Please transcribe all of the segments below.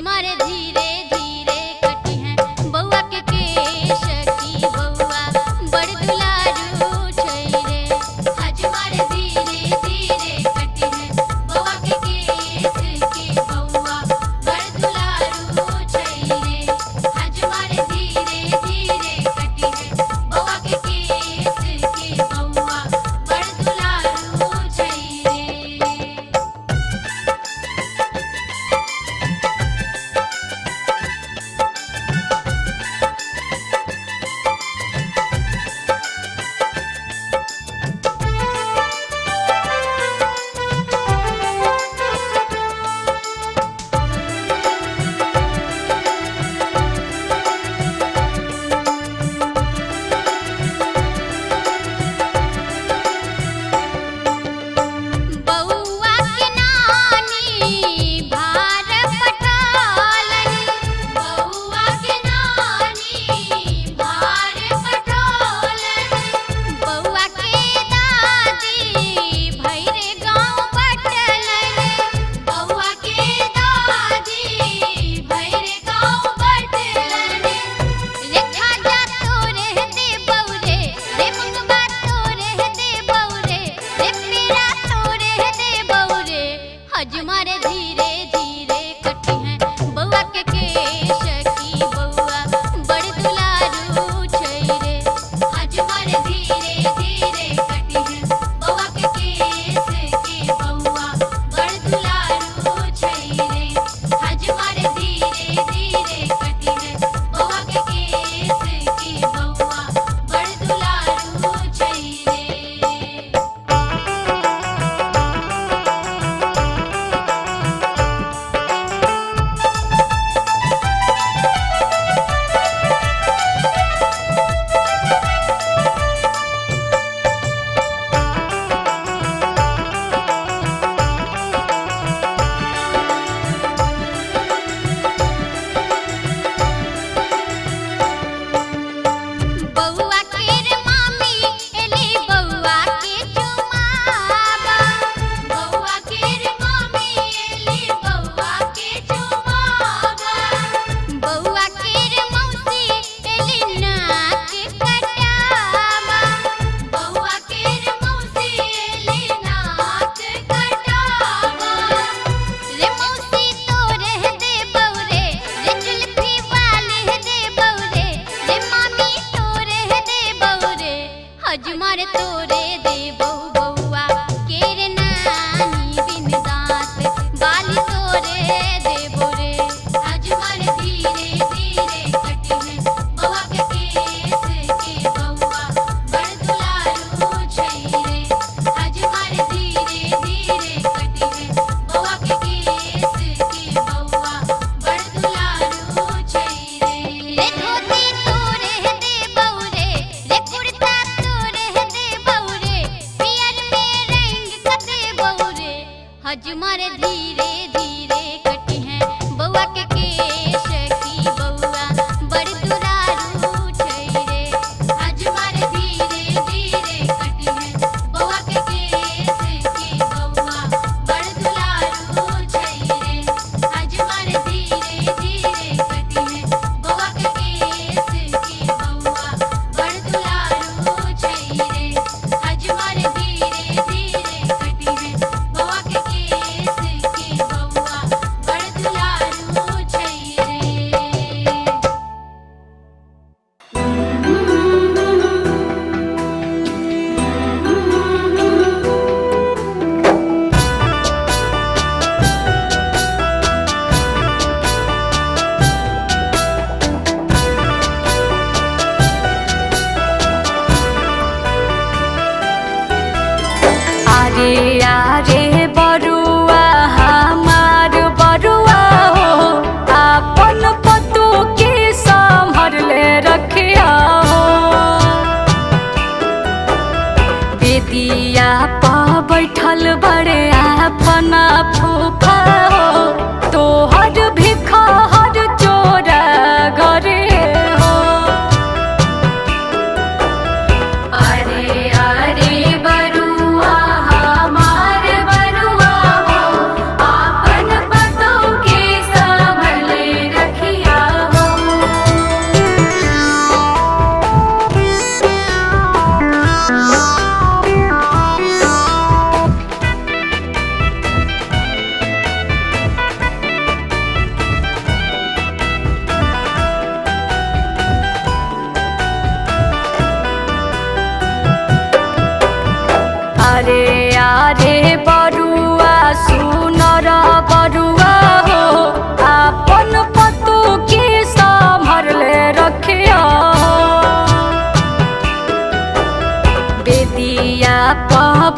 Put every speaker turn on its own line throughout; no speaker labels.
हमारे धीरे धीरे कटी हैं बउआ के केश की बउआ बड़ दुलारू छै रे। हमारे धीरे धीरे कटी हैं बउआ के केश की बउआ बड़ दुलारू छै रे। हमारे धीरे धीरे कटी हैं बउआ के केश की बउआ बड़ दुलारू छै रे।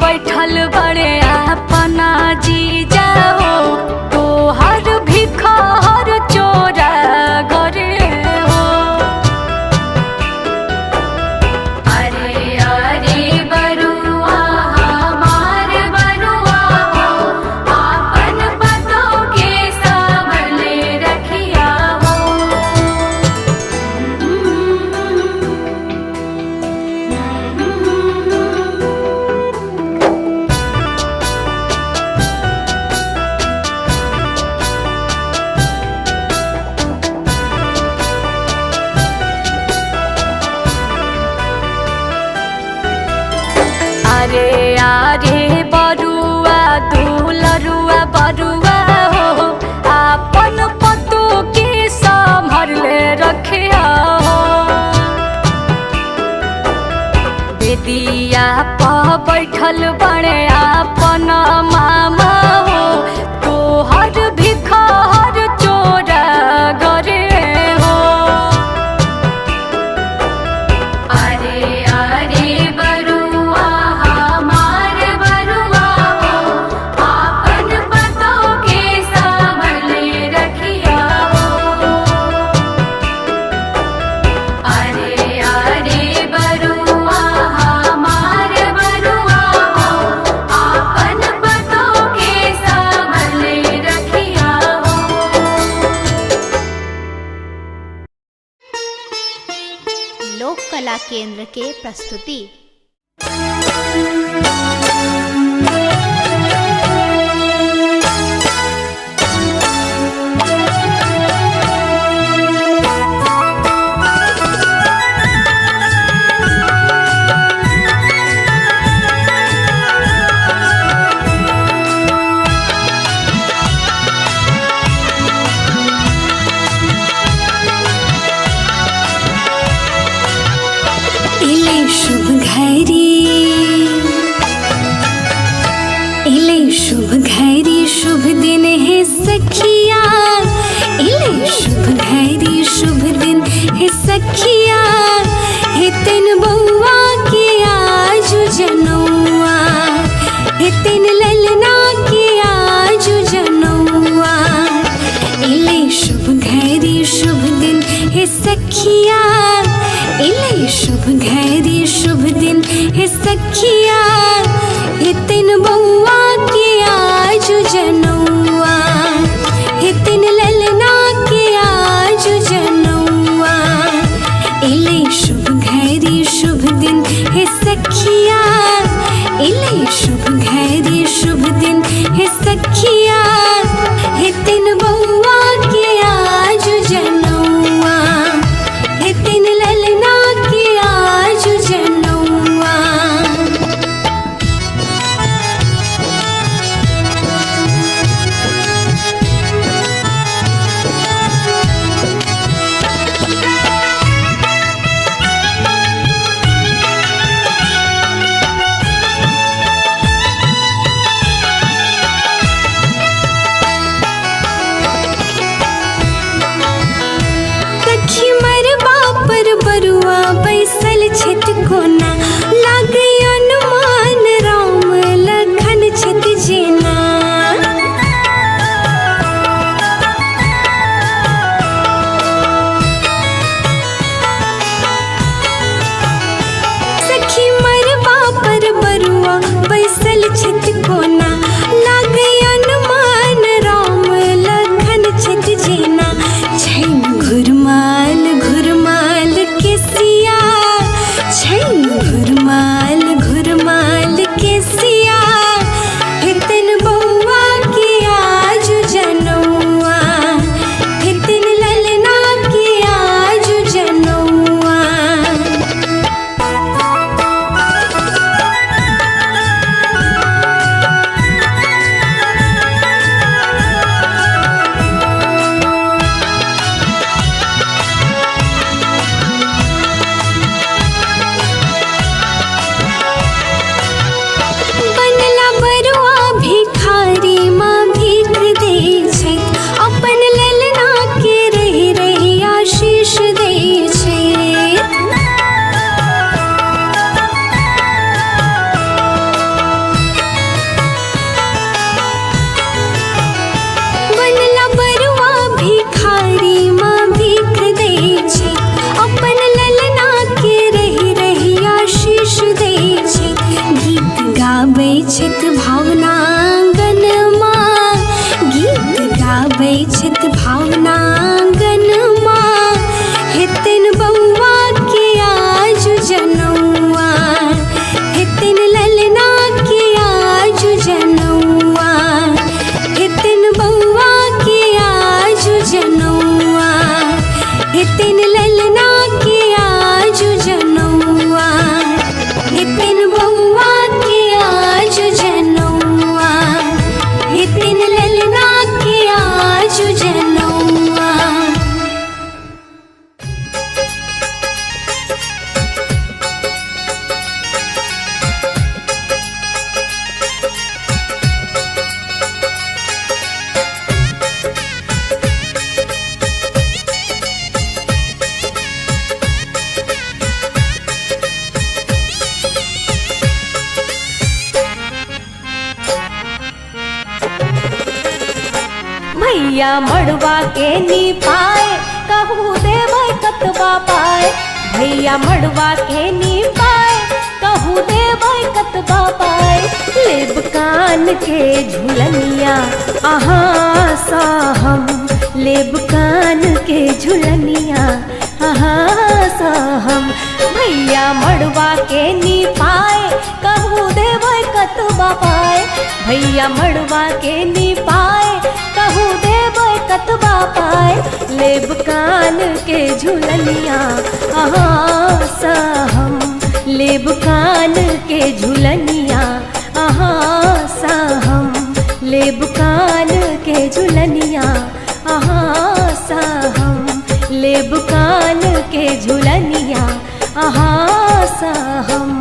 बैठल बड़े अपना जी जाओ तो हर भिखार चोरा घरे हो। अरे अरे बरुआ हमार बरुआ हो, आपन पतों के संभले रखिया हो। अरे अरे बरुआ दुलरुआ बरुआ हो, आपन पतू के संभले रखिया हो। बेदिया पर बैठल बड़े आपन मामा हो, तोहर भिखार चोरा घरे हो। अरे अरे बरुआ हमार बरुआ हो, आपन पतों के संभले रखिया हो। अरे अरे बरुआ हमार बरुआ हो, आपन पतों के संभले रखिया हो।
लोक कला केंद्र के प्रस्तुति।
इले शुभ घड़ी, इले शुभ घड़ी शुभ दिन है सखिया। इले शुभ घड़ी शुभ दिन है सखिया। हे तिन बउआ के आज जनौआ, हे तिन ललना के आज जनौआ। इले शुभ घड़ी शुभ दिन है सखिया। इले शुभ घड़ी शुभ दिन है सखिया। हे तिन बउआ के आज जनौआ, हे तिन ललना के आज जनौआ। इले शुभ घड़ी शुभ दिन है सखिया। इले शुभ घड़ी शुभ दिन है सखिया। हे तिन बउआ के आज जनौआ, हे तिन ललना के आज जनौआ। सखी मरबा पर बरुआ बैसल छत कोना, लागे अनुमान राम लखन छत जेना। सखी मरबा पर बरुआ बैसल छत कोना, लागे अनुमान राम लखन छत जेना। छैन घुरमाल घुरमाल के सिया, छैन घुरमाल घुरमाल के सिया। हे तिन बउआ के आज जनौआ, हे तिन ललना के आज जनौआ। मड़वा के नी पाए कहू देबै कतबा पाए। भैया मड़वा के नी पाए कहू देबै कतबा पाए। लेब कान के झुलनिया अहाँ सा हम, लेब कान के झुलनिया अहाँ सा हम। भैया मड़वा के नी पाए कहू देबै कतबा पाए। भैया मड़वा के नी पाए कहू देबै कतबा पाए। लेब कान के झुलनिया अहाँ सा हम, लेब कान के झुलनिया अहाँ सा हम, लेब कान के झुलनिया अहाँ सा हम, लेब कान के झुलनिया अहाँ सा हम।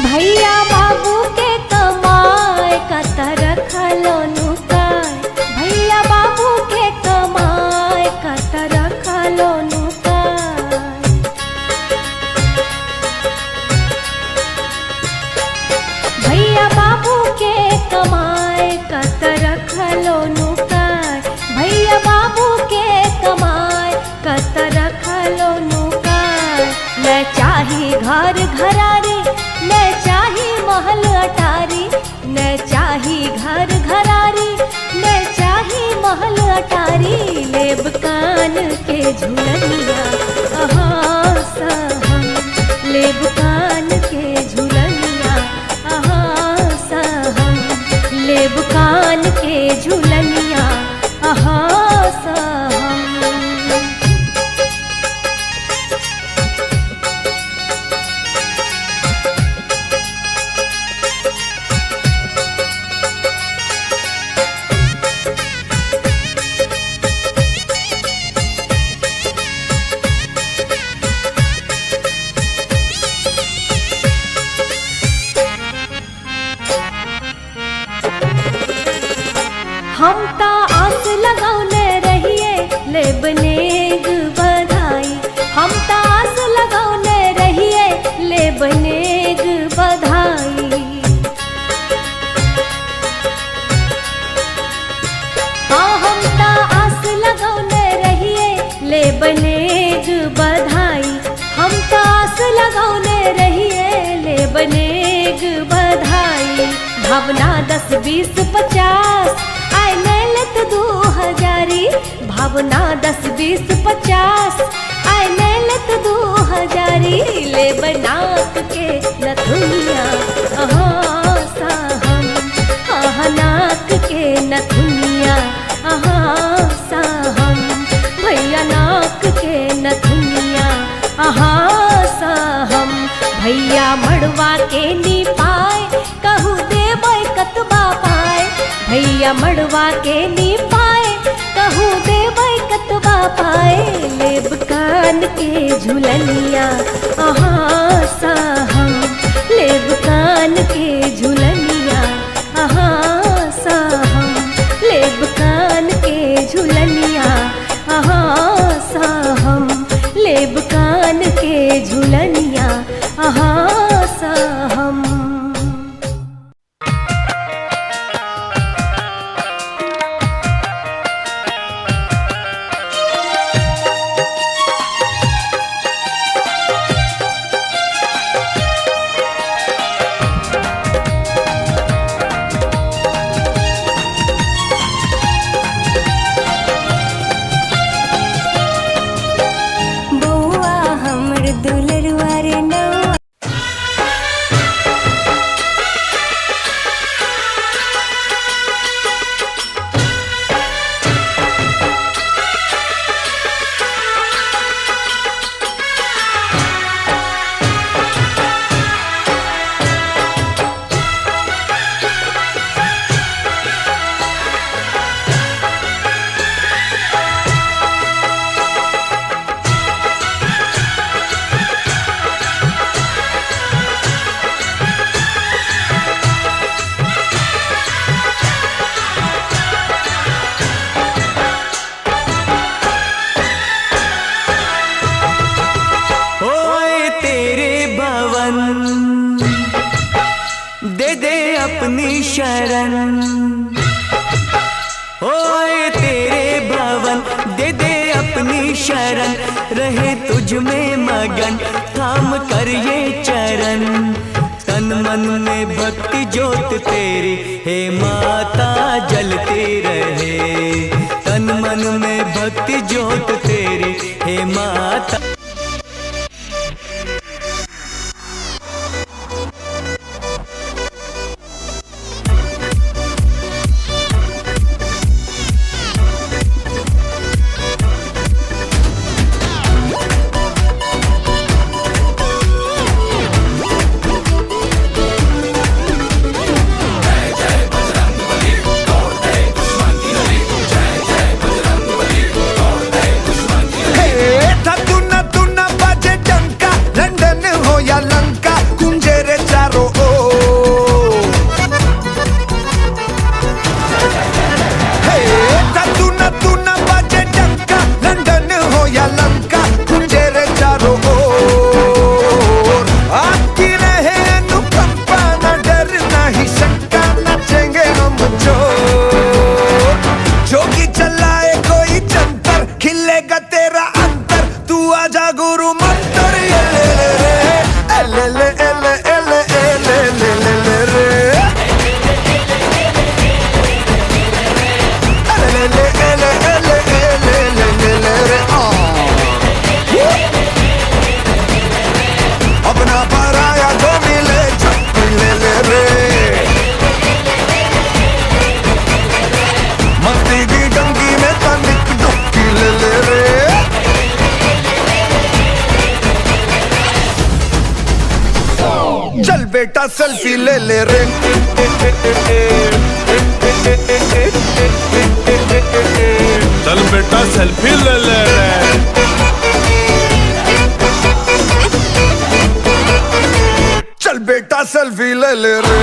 भैया बाबू के कमाए कतर खलोनु काय। भैया बाबू के कमाए कतर खलोनु काय। भैया बाबू के कमाए कतर खलोनु काय। भैया बाबू के कमाए कतर खलोनु काय। न चाही घर घरारी न चाही महल अटारी, न चाही घर घरारी न चाही महल अटारी। लेब कान के झुलनिया अहाँ सा हम, लेब कान के झुलनिया अहाँ सा हम, लेब कान के झुलनिया अहाँ सा हम। हम ता आस लगौने रहिए लेब नेग बधाई। हम ता आस लगौने रहिए लेब नेग बधाई। हाँ हम ता आस लगौने रहिए लेब नेग बधाई। हम ता आस लगौने रहिए लेब नेग बधाई। भावना 10 20 50 आय नैलत 2000। भावना 10 20 50 आय नैलत 2000। लेब नाक के नथुनिया अहाँ सा हम, आहा नाक के नथुनिया अहाँ सा हम। भैया नाक के नथुनिया अहाँ सा हम। भैया मड़वा के नी पाए कहू देबै कतबा पाए। भैया मड़वा के नी पाए कहू देबै कतबा पाए। लेब कान के झुलनिया अहाँ सा हम, लेब कान के झुलनिया अहाँ सा हम, लेब कान के झुलनिया अहाँ सा हम, लेब कान के झुलनिया अहाँ सा हम।
दे अपनी शरण। ओए तेरे भवन दे दे अपनी शरण, रहे तुझ में मगन थाम कर ये चरण। तन मन में भक्ति ज्योत तेरी हे माता जलती रहे, तन मन में भक्ति ज्योत तेरी हे माता।
चल बेटा सेल्फी ले ले रे,
चल बेटा सेल्फी ले ले रे।
चल बेटा सेल्फी ले ले रे।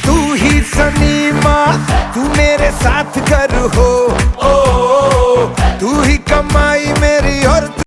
तू ही सनीमा तू मेरे साथ कर हो, ओ तू ही कमा